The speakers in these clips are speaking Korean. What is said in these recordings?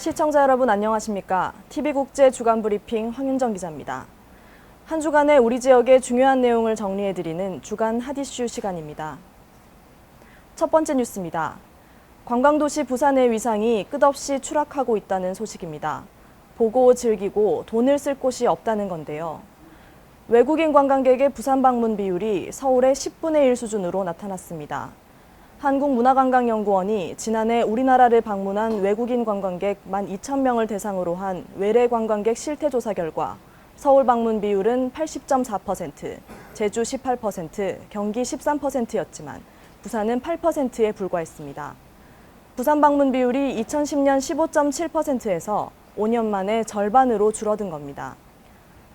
시청자 여러분 안녕하십니까? TV국제 주간브리핑 황윤정 기자입니다. 한 주간의 우리 지역의 중요한 내용을 정리해드리는 주간 핫이슈 시간입니다. 첫 번째 뉴스입니다. 관광도시 부산의 위상이 끝없이 추락하고 있다는 소식입니다. 보고 즐기고 돈을 쓸 곳이 없다는 건데요. 외국인 관광객의 부산 방문 비율이 서울의 10분의 1 수준으로 나타났습니다. 한국문화관광연구원이 지난해 우리나라를 방문한 외국인 관광객 12,000명을 대상으로 한 외래 관광객 실태조사 결과 서울 방문 비율은 80.4%, 제주 18%, 경기 13%였지만 부산은 8%에 불과했습니다. 부산 방문 비율이 2010년 15.7%에서 5년 만에 절반으로 줄어든 겁니다.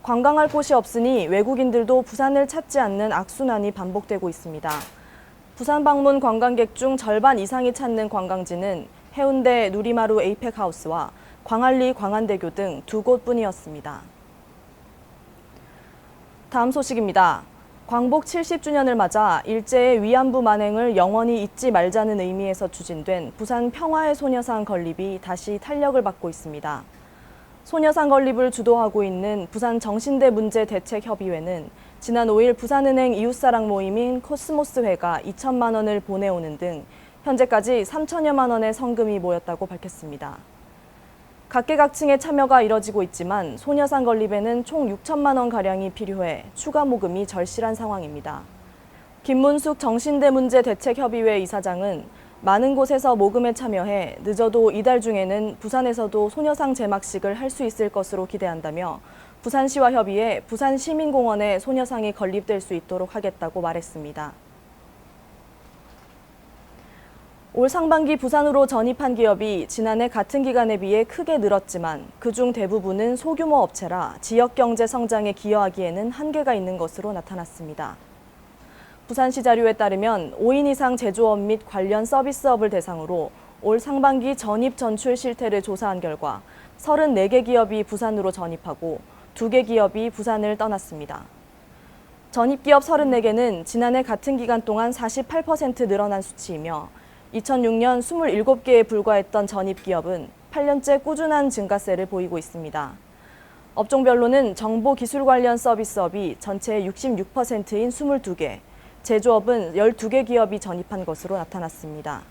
관광할 곳이 없으니 외국인들도 부산을 찾지 않는 악순환이 반복되고 있습니다. 부산 방문 관광객 중 절반 이상이 찾는 관광지는 해운대 누리마루 에이펙하우스와 광안리 광안대교 등 두 곳뿐이었습니다. 다음 소식입니다. 광복 70주년을 맞아 일제의 위안부 만행을 영원히 잊지 말자는 의미에서 추진된 부산 평화의 소녀상 건립이 다시 탄력을 받고 있습니다. 소녀상 건립을 주도하고 있는 부산 정신대 문제 대책 협의회는 지난 5일 부산은행 이웃사랑 모임인 코스모스회가 2천만 원을 보내오는 등 현재까지 3천여만 원의 성금이 모였다고 밝혔습니다. 각계각층의 참여가 이뤄지고 있지만 소녀상 건립에는 총 6천만 원가량이 필요해 추가 모금이 절실한 상황입니다. 김문숙 정신대 문제 대책 협의회 이사장은 많은 곳에서 모금에 참여해 늦어도 이달 중에는 부산에서도 소녀상 제막식을 할 수 있을 것으로 기대한다며 부산시와 협의해 부산시민공원에 소녀상이 건립될 수 있도록 하겠다고 말했습니다. 올 상반기 부산으로 전입한 기업이 지난해 같은 기간에 비해 크게 늘었지만 그중 대부분은 소규모 업체라 지역 경제 성장에 기여하기에는 한계가 있는 것으로 나타났습니다. 부산시 자료에 따르면 5인 이상 제조업 및 관련 서비스업을 대상으로 올 상반기 전입 전출 실태를 조사한 결과 34개 기업이 부산으로 전입하고 2개 기업이 부산을 떠났습니다. 전입기업 34개는 지난해 같은 기간 동안 48% 늘어난 수치이며 2006년 27개에 불과했던 전입기업은 8년째 꾸준한 증가세를 보이고 있습니다. 업종별로는 정보기술 관련 서비스업이 전체의 66%인 22개, 제조업은 12개 기업이 전입한 것으로 나타났습니다.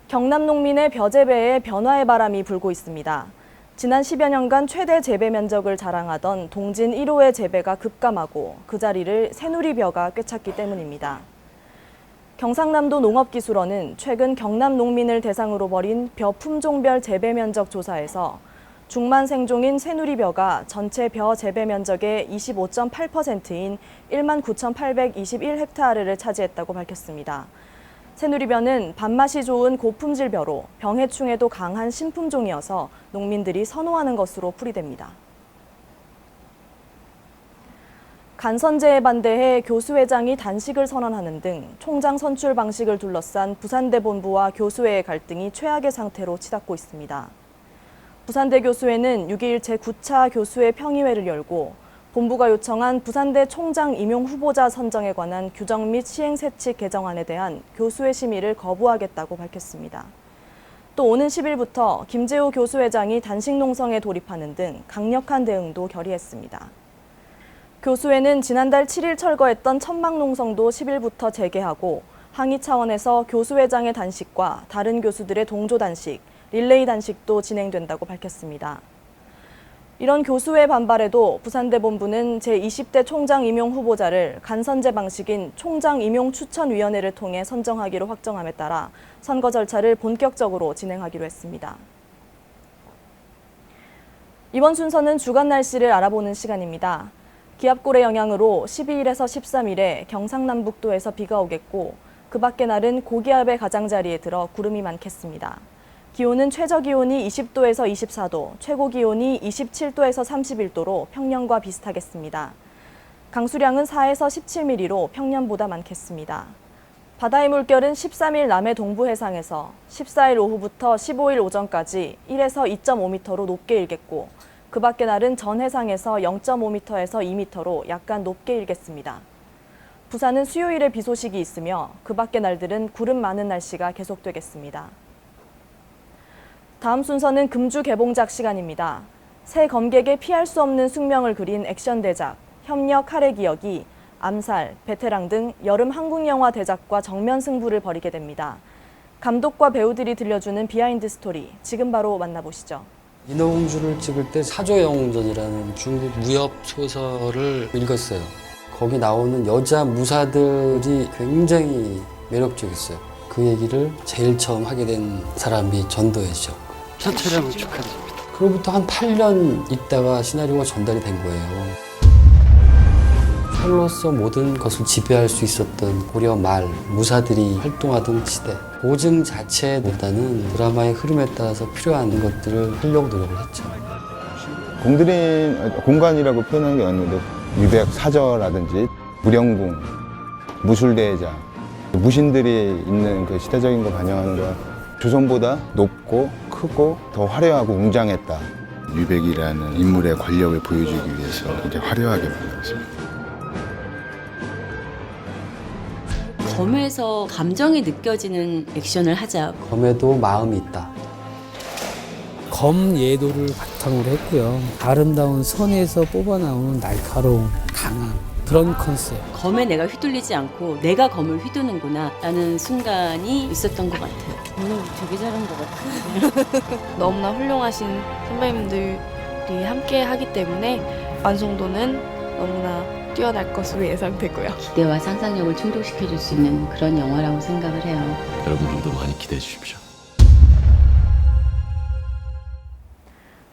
경남 농민의 벼 재배에 변화의 바람이 불고 있습니다. 지난 10여 년간 최대 재배 면적을 자랑하던 동진 1호의 재배가 급감하고 그 자리를 새누리벼가 꿰찼기 때문입니다. 경상남도 농업기술원은 최근 경남 농민을 대상으로 벌인 벼 품종별 재배 면적 조사에서 중만 생종인 새누리벼가 전체 벼 재배 면적의 25.8%인 19,821헥타르를 차지했다고 밝혔습니다. 새누리벼는 밥맛이 좋은 고품질 벼로 병해충에도 강한 신품종이어서 농민들이 선호하는 것으로 풀이됩니다. 간선제에 반대해 교수회장이 단식을 선언하는 등 총장 선출 방식을 둘러싼 부산대 본부와 교수회의 갈등이 최악의 상태로 치닫고 있습니다. 부산대 교수회는 6일 제9차 교수회 평의회를 열고 본부가 요청한 부산대 총장 임용 후보자 선정에 관한 규정 및 시행세칙 개정안에 대한 교수회 심의를 거부하겠다고 밝혔습니다. 또 오는 10일부터 김재호 교수회장이 단식 농성에 돌입하는 등 강력한 대응도 결의했습니다. 교수회는 지난달 7일 철거했던 천막농성도 10일부터 재개하고 항의 차원에서 교수회장의 단식과 다른 교수들의 동조 단식, 릴레이 단식도 진행된다고 밝혔습니다. 이런 교수회 반발에도 부산대 본부는 제20대 총장 임용 후보자를 간선제 방식인 총장 임용 추천위원회를 통해 선정하기로 확정함에 따라 선거 절차를 본격적으로 진행하기로 했습니다. 이번 순서는 주간 날씨를 알아보는 시간입니다. 기압골의 영향으로 12일에서 13일에 경상남북도에서 비가 오겠고 그 밖의 날은 고기압의 가장자리에 들어 구름이 많겠습니다. 기온은 최저기온이 20도에서 24도, 최고기온이 27도에서 31도로 평년과 비슷하겠습니다. 강수량은 4에서 17mm로 평년보다 많겠습니다. 바다의 물결은 13일 남해 동부 해상에서 14일 오후부터 15일 오전까지 1에서 2.5m로 높게 일겠고 그 밖의 날은 전 해상에서 0.5m에서 2m로 약간 높게 일겠습니다. 부산은 수요일에 비 소식이 있으며 그 밖의 날들은 구름 많은 날씨가 계속되겠습니다. 다음 순서는 금주 개봉작 시간입니다. 새 검객의 피할 수 없는 숙명을 그린 액션 대작, 협력 카레 기억이 암살, 베테랑 등 여름 한국 영화 대작과 정면 승부를 벌이게 됩니다. 감독과 배우들이 들려주는 비하인드 스토리, 지금 바로 만나보시죠. 인어공주를 찍을 때 사조영웅전이라는 중국 무협 소설을 읽었어요. 거기 나오는 여자 무사들이 굉장히 매력적이었어요. 그 얘기를 제일 처음 하게 된 사람이 전도연이죠. 첫 촬영을 축하드립니다. 그로부터 한 8년 있다가 시나리오가 전달이 된 거예요. 칼로서 모든 것을 지배할 수 있었던 고려 말 무사들이 활동하던 시대. 고증 자체보다는 드라마의 흐름에 따라서 필요한 것들을 하려고 노력을 했죠. 공들인 공간이라고 표현한 게 아니는데 유백 사저라든지 무령궁, 무술대자, 무신들이 있는 그 시대적인 걸 반영하는 거야. 조선보다 높고 크고 더 화려하고 웅장했다. 유백이라는 인물의 권력을 보여주기 위해서 이제 화려하게 만들었습니다. 검에서 감정이 느껴지는 액션을 하자. 검에도 마음이 있다. 검 예도를 바탕으로 했고요. 아름다운 선에서 뽑아나오는 날카로움, 강함 그런 컨셉. 검에 내가 휘둘리지 않고 내가 검을 휘두는구나 라는 순간이 있었던 것 같아요. 오늘 되게 잘한 것 같아요. 너무나 훌륭하신 선배님들이 함께 하기 때문에 완성도는 너무나 뛰어날 것으로 예상되고요. 기대와 상상력을 충족시켜줄 수 있는 그런 영화라고 생각을 해요. 여러분들도 많이 기대해 주십시오.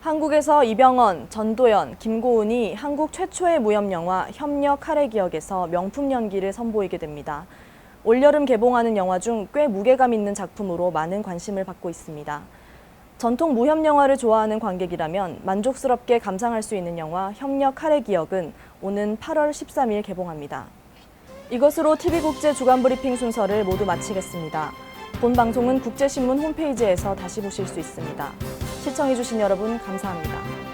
한국에서 이병헌, 전도연, 김고은이 한국 최초의 무협영화 협력 카레 기억에서 명품 연기를 선보이게 됩니다. 올여름 개봉하는 영화 중 꽤 무게감 있는 작품으로 많은 관심을 받고 있습니다. 전통 무협 영화를 좋아하는 관객이라면 만족스럽게 감상할 수 있는 영화 협력 카레 기억은 오는 8월 13일 개봉합니다. 이것으로 TV국제 주간브리핑 순서를 모두 마치겠습니다. 본 방송은 국제신문 홈페이지에서 다시 보실 수 있습니다. 시청해주신 여러분 감사합니다.